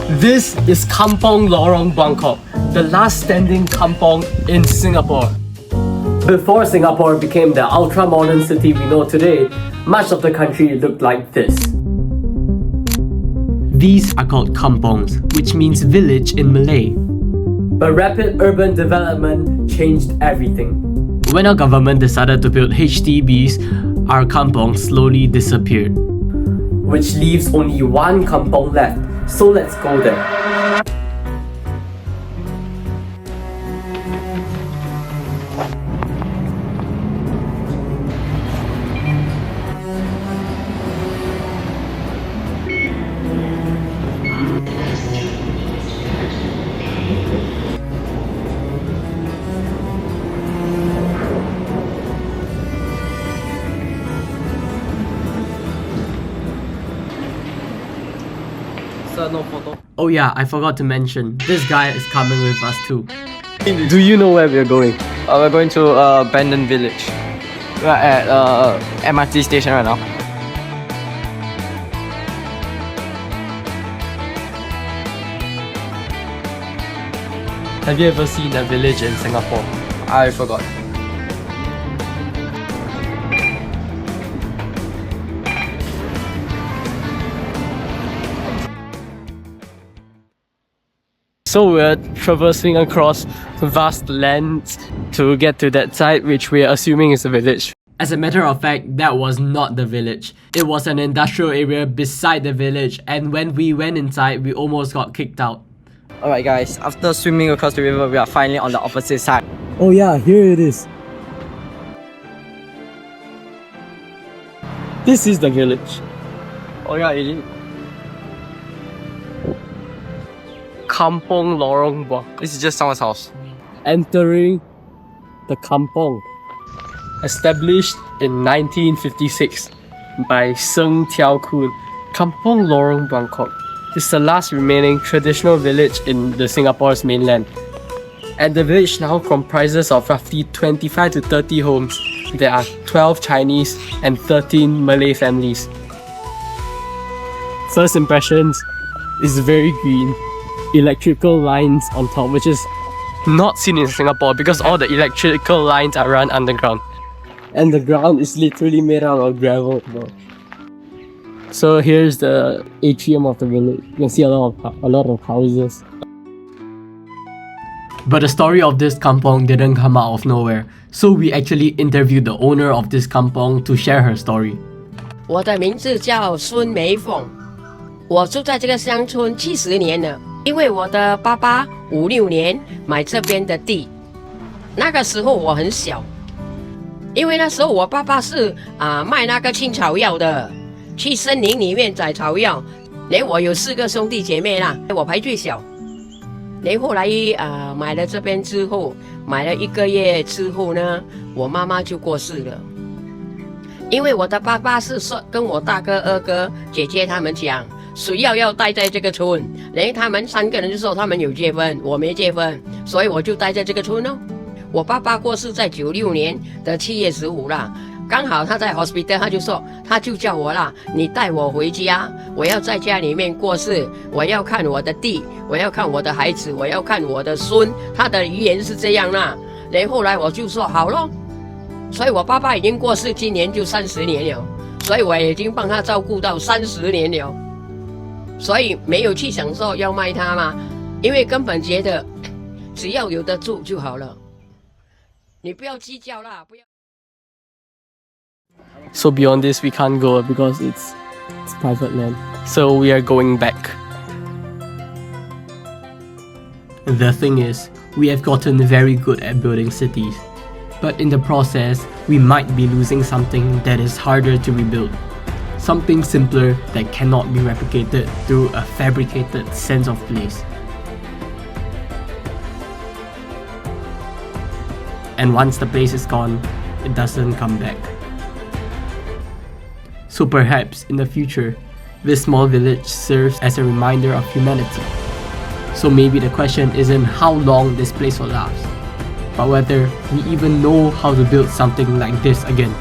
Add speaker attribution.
Speaker 1: This is Kampung Lorong Buangkok, the last standing kampong in Singapore. Before Singapore became the ultra-modern city we know today, much of the country looked like this. These are called kampongs, which means village in Malay. But rapid urban development changed everything. When our government decided to build HDBs, our kampongs slowly disappeared. Which leaves only one kampong left, so let's go there. No photo. Oh yeah, I forgot to mention, this guy is coming with us too. Do you know where we're going?
Speaker 2: We're going to abandoned village. We're at MRT station right now.
Speaker 1: Have you ever seen a village in Singapore?
Speaker 2: I forgot.
Speaker 1: So we're traversing across vast lands to get to that site which we're assuming is a village. As a matter of fact, that was not the village. It was an industrial area beside the village, and when we went inside, we almost got kicked out.
Speaker 2: Alright guys, after swimming across the river, we are finally on the opposite side.
Speaker 1: Oh yeah, here it is. This is the village.
Speaker 2: Oh yeah, it is.
Speaker 1: Kampung Lorong Buangkok.
Speaker 2: This is just someone's house.
Speaker 1: Entering the kampong. Established in 1956 by Sng Teow Koon. Kampung Lorong Buangkok is the last remaining traditional village in the Singapore's mainland. And the village now comprises of roughly 25 to 30 homes. There are 12 Chinese and 13 Malay families. First impressions is very green. Electrical lines on top, which is not seen in Singapore because all the electrical lines are run underground. And the ground is literally made out of gravel. So here's the atrium of the village. You can see a lot of houses. But the story of this kampong didn't come out of nowhere. So we actually interviewed the owner of this kampong to share her story.
Speaker 3: 我的名字叫孙梅凤，我住在这个乡村70年了。因为我的爸爸56年买这边的地，那个时候我很小，因为那时候我爸爸是卖那个青草药的，去森林里面采草药。我有4个兄弟姐妹啦，我排最小。后来买了这边之后，买了1个月之后呢，我妈妈就过世了。因为我的爸爸是说跟我大哥、二哥、姐姐他们讲。谁要待在这个村，他们3个人就说他们有结婚，我没结婚，所以我就待在这个村哦。我爸爸过世在96年的7月15啦，刚好他在 hospital， 他就叫我啦，你带我回家，我要在家里面过世，我要看我的地，我要看我的孩子，我要看我的孙，他的语言是这样啦。后来我就说好咯，所以我爸爸已经过世，今年就30年了，所以我已经帮他照顾到30年了。所以没有去想说要卖它嘛，因为根本觉得只要有得住就好了，你不要计较啦，不要。So beyond this we can't go because it's private land. So we are going back.
Speaker 1: The thing is, we have gotten very good at building cities, but in the process, we might be losing something that is harder to rebuild. Something simpler that cannot be replicated through a fabricated sense of place. And once the place is gone, it doesn't come back. So perhaps in the future, this small village serves as a reminder of humanity. So maybe the question isn't how long this place will last, but whether we even know how to build something like this again.